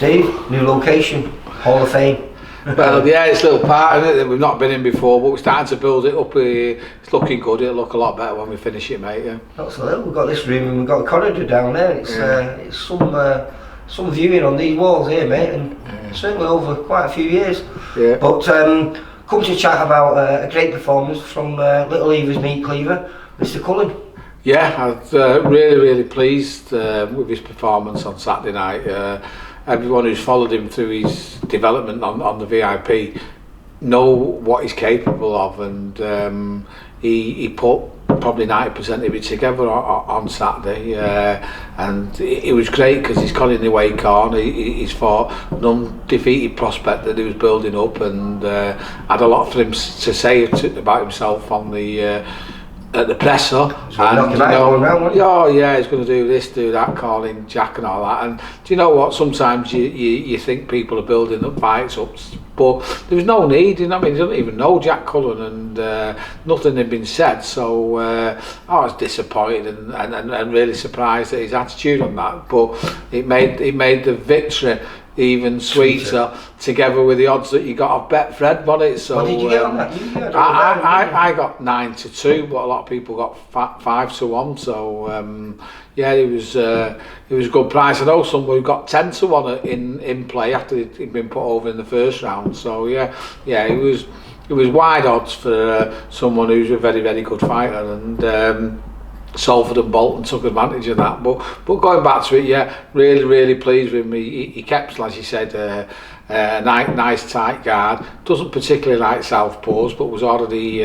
Steve, new location, Hall of Fame. Well, yeah, it's a little part of it that we've not been in before, but we're starting to build it up. It's looking good. It'll look a lot better when we finish it, mate. Yeah. Absolutely. We've got this room and we've got a corridor down there. It's some viewing on these walls here, mate, and certainly over quite a few years. Yeah. But come to chat about a great performance from Little Leavers Meat Cleaver, Mr. Cullen. Yeah, I was really pleased with his performance on Saturday night. Everyone who's followed him through his development on the VIP know what he's capable of, and he put probably 90% of it together on Saturday, and it was great because he's got in the wake on. He's fought an undefeated prospect that he was building up, and had a lot for him to say about himself on the at the presser, and he's going to do this, do that, calling Jack and all that. And do you know what? Sometimes you think people are building up fights up, but there was no need. You know what I mean? He doesn't even know Jack Cullen, and nothing had been said. So I was disappointed and really surprised at his attitude on that. But it made the victory even sweeter, together with the odds that you got off Betfred on it. So what did you get on that? I got 9-2, but a lot of people got 5-1. So yeah, it was a good price. I know someone who got 10-1 in play after he'd been put over in the first round. So yeah, it was wide odds for someone who's a very good fighter, and Salford and Bolton took advantage of that. But going back to it, yeah, really pleased with him. He kept, as you said, a nice tight guard. Doesn't particularly like southpaws, but was already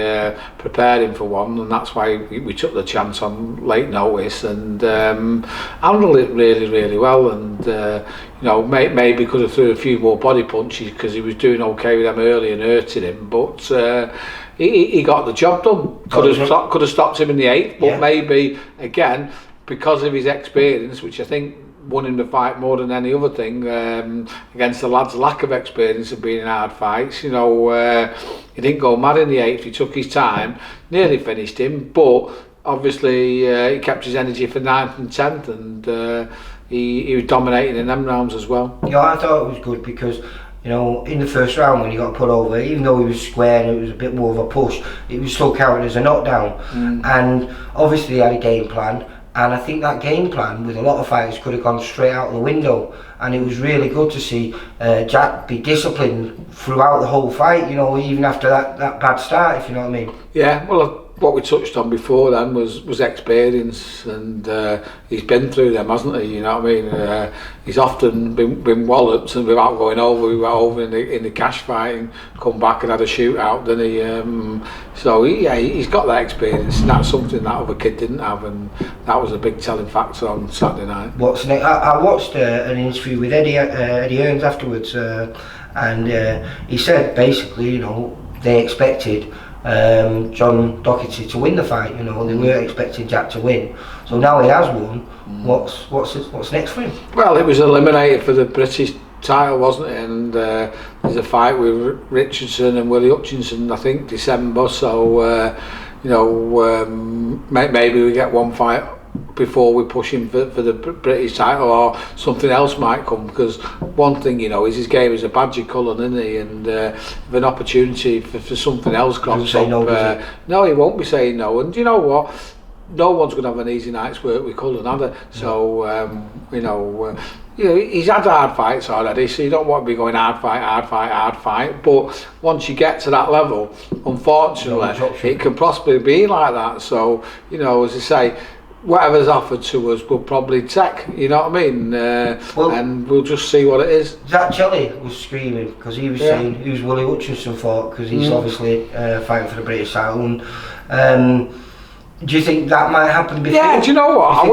preparing for one, and that's why we took the chance on late notice, and handled it really well. And you know, maybe could have threw a few more body punches because he was doing okay with them early and hurting him, but he got the job done. Could have stopped him in the 8th, but maybe again because of his experience, which I think won him the fight more than any other thing, against the lad's lack of experience of being in hard fights. You know, he didn't go mad in the 8th. He took his time, nearly finished him, but obviously he kept his energy for 9th and 10th, and he was dominating in them rounds as well. Yeah, I thought it was good because, you know, in the first round when he got put over, even though he was square and it was a bit more of a push, it was still counted as a knockdown. And obviously he had a game plan, and I think that game plan with a lot of fighters could have gone straight out the window. And it was really good to see Jack be disciplined throughout the whole fight, you know, even after that bad start, if you know what I mean. Yeah, well, what we touched on before then was experience, and he's been through them, hasn't he? You know what I mean? He's often been walloped, and without going over, we went over in the cash fight and come back and had a shootout, didn't he? So he's got that experience, and that's something that other kid didn't have, and that was a big telling factor on Saturday night. What's next? I watched an interview with Eddie Hearns afterwards, and he said basically, you know, they expected John Doherty to win the fight. You know, they weren't expecting Jack to win. So now he has won. What's next for him? Well, it was eliminated for the British title, wasn't it? And there's a fight with Richardson and Willie Hutchinson, I think, December. So you know, maybe we get one fight before we push him for the British title, or something else might come, because one thing, you know, is his game is a badger Cullen, isn't he? And if an opportunity for something else crops up, no, he won't be saying no. And you know what, no one's going to have an easy night's work with Cullen, either. So you know, he's had hard fights already, so you don't want to be going hard fight. But once you get to that level, unfortunately, it can possibly be like that. So, you know, as I say, whatever's offered to us we'll probably take, you know what I mean? And we'll just see what it is. Zach Kelly was screaming because he was saying who's Willie Hutchinson for, because he's obviously fighting for the British title. And do you think that might happen before? Yeah, do you know what?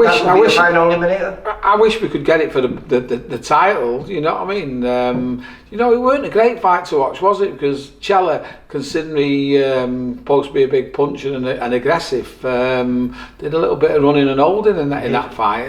I wish we could get it for the title, you know what I mean? You know, it weren't a great fight to watch, was it? Because Chella, considering supposed to be a big puncher and aggressive, did a little bit of running and holding in that fight.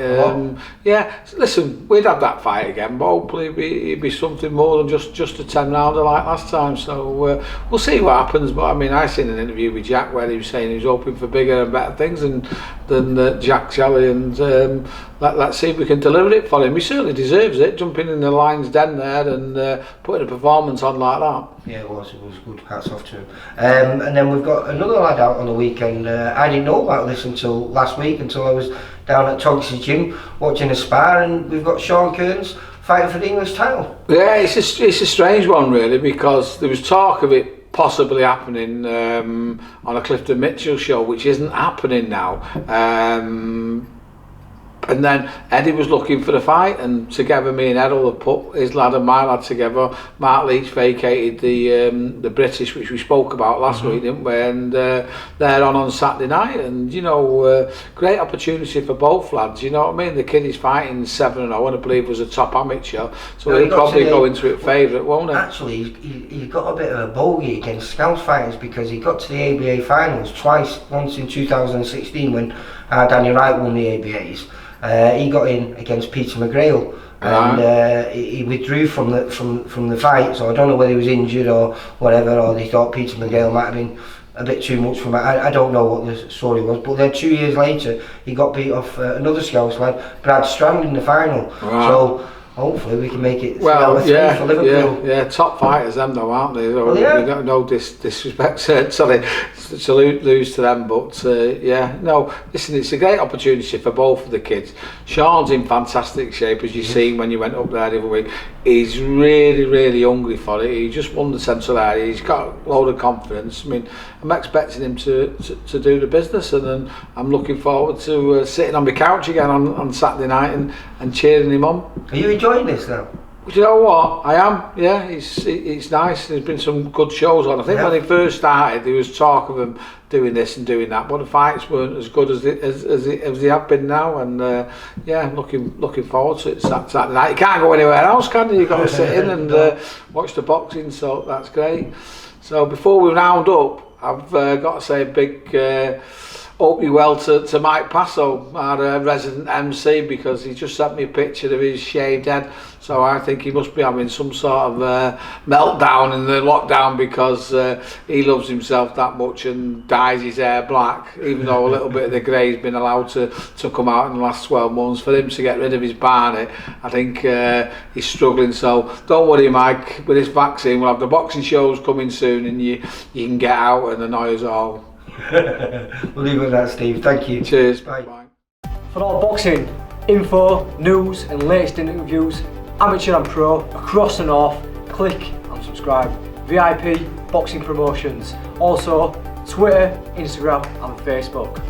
Yeah, listen, we'd have that fight again, but hopefully it'd be something more than just a 10-rounder like last time. So we'll see what happens. But I mean, I seen an interview with Jack where he was saying he was hoping for bigger and better things, and than Jack Shelley, and let's see if we can deliver it for him. He certainly deserves it, jumping in the Lions' Den there and putting a performance on like that. Yeah, it was good. Hats off to him. And then we've got another lad out on the weekend. I didn't know about this until last week, until I was down at Tonks' gym watching a spar, and we've got Sean Cairns fighting for the English title. Yeah, it's a strange one really, because there was talk of it possibly happening on a Clifton Mitchell show, which isn't happening now. And then Eddie was looking for the fight, and together me and Errol have put his lad and my lad together. Mark Leach vacated the British, which we spoke about last week, didn't we? And they're on Saturday night, and you know, great opportunity for both lads. You know what I mean? The kid is fighting 7-0, and I believe was a top amateur, so he'll probably go into it favourite, won't he? Actually, he's got a bit of a bogey against Scouse fighters, because he got to the ABA finals twice. Once in 2016 when Danny Wright won the ABAs. He got in against Peter McGrail, and he withdrew from the fight. So I don't know whether he was injured or whatever, or they thought Peter McGrail might have been a bit too much for him. I don't know what the story was, but then 2 years later he got beat off another Scouse lad, Brad Strand, in the final. So hopefully we can make it for Liverpool. Yeah, top fighters them though, aren't they? Well, yeah. We don't know disrespect, sorry, to lose to them, but yeah, no, listen, it's a great opportunity for both of the kids. Sean's in fantastic shape, as you've seen when you went up there the other week. He's really hungry for it. He just won the Central area. He's got a load of confidence. I mean, I'm expecting him to do the business, and then I'm looking forward to sitting on my couch again on Saturday night and cheering him on. Are you enjoying this now? Do you know what? I am, yeah, it's nice. There's been some good shows on. I think when he first started, there was talk of him doing this and doing that, but the fights weren't as good as they have been now, and yeah, looking forward to it Saturday night. You can't go anywhere else, can you? You've got to sit in and watch the boxing, so that's great. So before we round up, I've got to say a big hope you well to Mike Passo, our resident MC, because he just sent me a picture of his shaved head. So I think he must be having some sort of meltdown in the lockdown, because he loves himself that much and dyes his hair black, even though a little bit of the grey's been allowed to come out in the last 12 months. For him to get rid of his Barney, I think he's struggling. So don't worry, Mike, with this vaccine we'll have the boxing shows coming soon, and you can get out and annoy us all. We'll leave it at that, Steve. Thank you. Cheers. Bye. For all boxing info, news and latest interviews, amateur and pro, across the north, click and subscribe. VIP Boxing Promotions. Also Twitter, Instagram and Facebook.